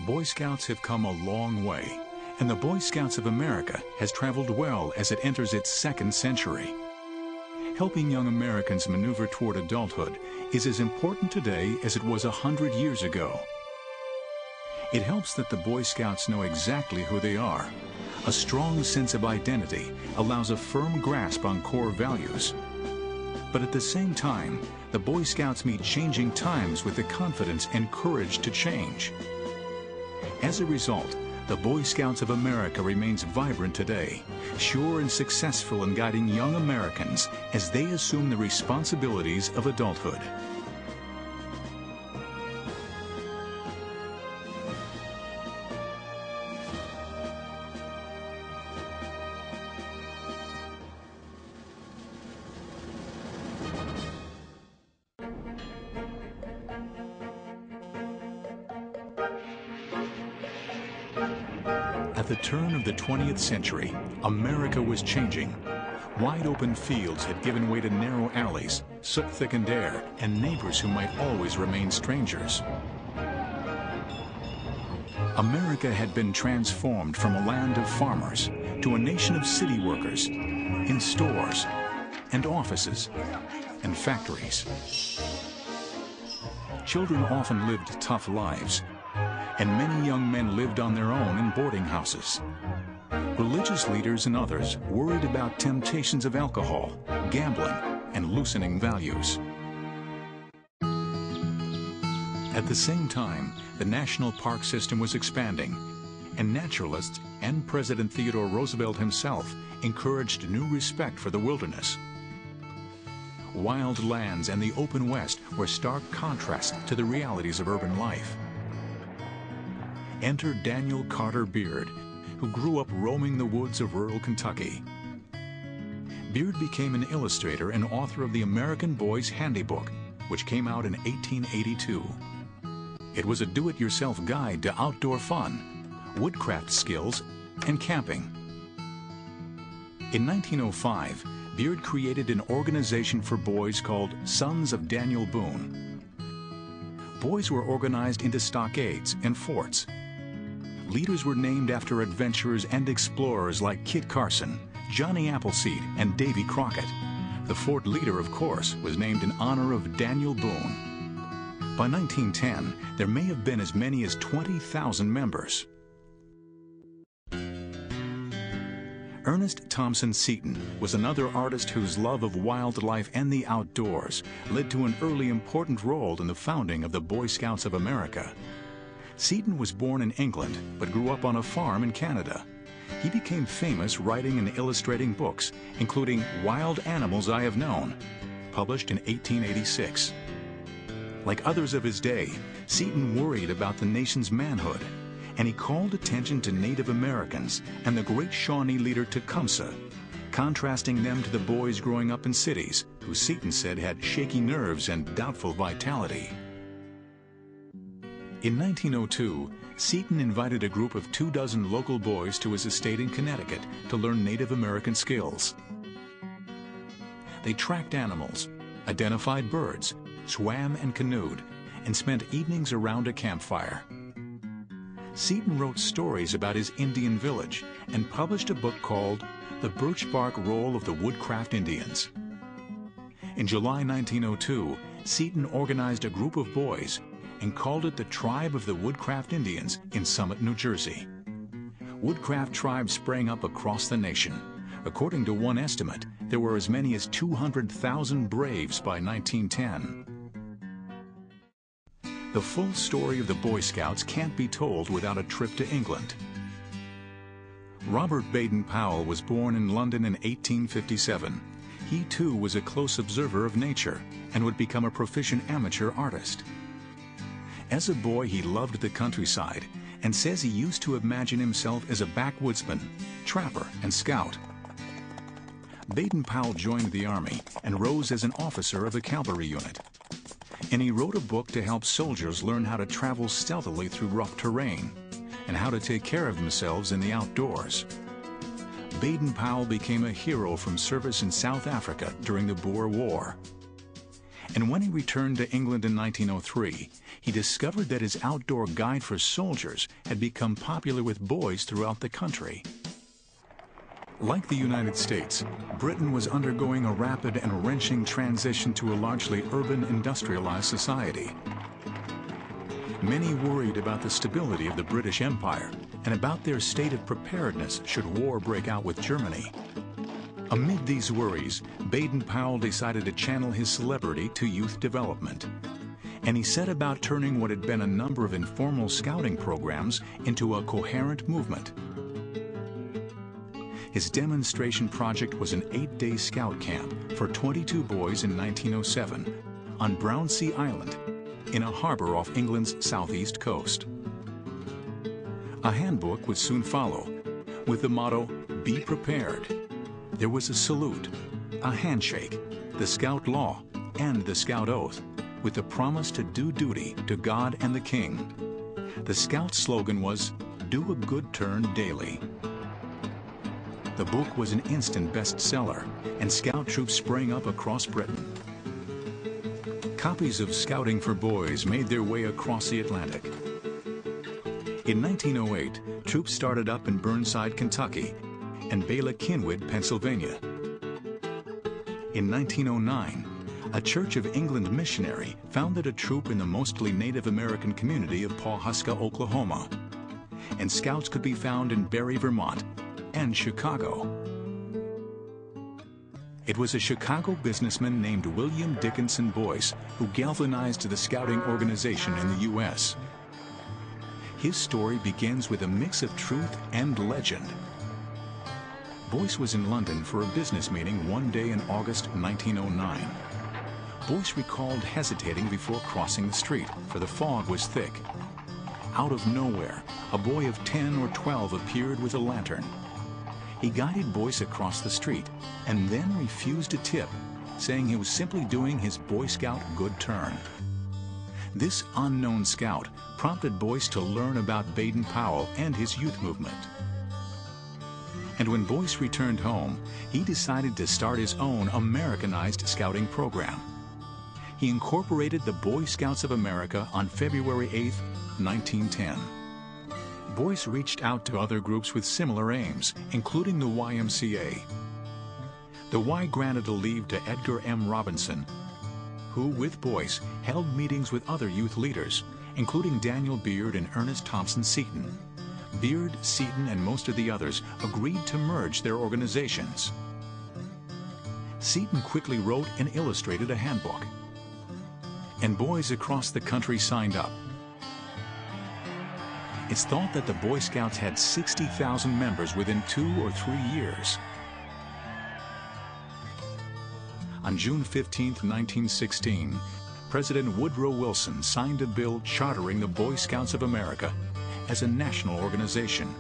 Boy Scouts have come a long way, and the Boy Scouts of America has traveled well as it enters its second century. Helping young Americans maneuver toward adulthood is as important today as it was 100 years ago. It helps that the Boy Scouts know exactly who they are. A strong sense of identity allows a firm grasp on core values. But at the same time, the Boy Scouts meet changing times with the confidence and courage to change. As a result, the Boy Scouts of America remains vibrant today, sure and successful in guiding young Americans as they assume the responsibilities of adulthood. At the turn of the 20th century, America was changing. Wide-open fields had given way to narrow alleys, soot-thickened air, and neighbors who might always remain strangers. America had been transformed from a land of farmers to a nation of city workers, in stores, and offices, and factories. Children often lived tough lives, and many young men lived on their own in boarding houses. Religious leaders and others worried about temptations of alcohol, gambling, and loosening values. At the same time, the national park system was expanding, and naturalists and President Theodore Roosevelt himself encouraged new respect for the wilderness. Wild lands and the open West were stark contrasts to the realities of urban life. Enter Daniel Carter Beard, who grew up roaming the woods of rural Kentucky. Beard became an illustrator and author of the American Boy's Handybook, which came out in 1882. It was a do-it-yourself guide to outdoor fun, woodcraft skills, and camping. In 1905, Beard created an organization for boys called Sons of Daniel Boone. Boys were organized into stockades and forts. Leaders were named after adventurers and explorers like Kit Carson, Johnny Appleseed, and Davy Crockett. The fort leader, of course, was named in honor of Daniel Boone. By 1910, there may have been as many as 20,000 members. Ernest Thompson Seton was another artist whose love of wildlife and the outdoors led to an early important role in the founding of the Boy Scouts of America. Seton was born in England, but grew up on a farm in Canada. He became famous writing and illustrating books, including Wild Animals I Have Known, published in 1886. Like others of his day, Seton worried about the nation's manhood, and he called attention to Native Americans and the great Shawnee leader Tecumseh, contrasting them to the boys growing up in cities, who Seton said had shaky nerves and doubtful vitality. In 1902, Seton invited a group of 24 local boys to his estate in Connecticut to learn Native American skills. They tracked animals, identified birds, swam and canoed, and spent evenings around a campfire. Seton wrote stories about his Indian village and published a book called The Birch Bark Roll of the Woodcraft Indians. In July 1902, Seton organized a group of boys and called it the Tribe of the Woodcraft Indians in Summit, New Jersey. Woodcraft tribes sprang up across the nation. According to one estimate, there were as many as 200,000 braves by 1910. The full story of the Boy Scouts can't be told without a trip to England. Robert Baden-Powell was born in London in 1857. He too was a close observer of nature and would become a proficient amateur artist. As a boy, he loved the countryside and says he used to imagine himself as a backwoodsman, trapper, and scout. Baden-Powell joined the Army and rose as an officer of the cavalry unit. And he wrote a book to help soldiers learn how to travel stealthily through rough terrain and how to take care of themselves in the outdoors. Baden-Powell became a hero from service in South Africa during the Boer War. And when he returned to England in 1903, he discovered that his outdoor guide for soldiers had become popular with boys throughout the country. Like the United States, Britain was undergoing a rapid and wrenching transition to a largely urban, industrialized society. Many worried about the stability of the British Empire and about their state of preparedness should war break out with Germany. Amid these worries, Baden-Powell decided to channel his celebrity to youth development. And he set about turning what had been a number of informal scouting programs into a coherent movement. His demonstration project was an 8-day scout camp for 22 boys in 1907 on Brownsea Island, in a harbor off England's southeast coast. A handbook would soon follow, with the motto, "Be prepared." There was a salute, a handshake, the Scout Law, and the Scout Oath, with the promise to do duty to God and the King. The Scout slogan was, "Do a good turn daily." The book was an instant bestseller, and Scout troops sprang up across Britain. Copies of Scouting for Boys made their way across the Atlantic. In 1908, troops started up in Burnside, Kentucky, and Bela Cynwyd, Pennsylvania. In 1909, a Church of England missionary founded a troop in the mostly Native American community of Pawhuska, Oklahoma, and scouts could be found in Barre, Vermont, and Chicago. It was a Chicago businessman named William Dickinson Boyce who galvanized the scouting organization in the U.S. His story begins with a mix of truth and legend. Boyce was in London for a business meeting one day in August 1909. Boyce recalled hesitating before crossing the street, for the fog was thick. Out of nowhere, a boy of 10 or 12 appeared with a lantern. He guided Boyce across the street and then refused a tip, saying he was simply doing his Boy Scout good turn. This unknown scout prompted Boyce to learn about Baden-Powell and his youth movement. And when Boyce returned home, he decided to start his own Americanized scouting program. He incorporated the Boy Scouts of America on February 8, 1910. Boyce reached out to other groups with similar aims, including the YMCA. The Y granted a leave to Edgar M. Robinson, who, with Boyce, held meetings with other youth leaders, including Daniel Beard and Ernest Thompson Seton. Beard, Seton, and most of the others agreed to merge their organizations. Seton quickly wrote and illustrated a handbook, and boys across the country signed up. It's thought that the Boy Scouts had 60,000 members within 2 or 3 years. On June 15, 1916, President Woodrow Wilson signed a bill chartering the Boy Scouts of America as a national organization.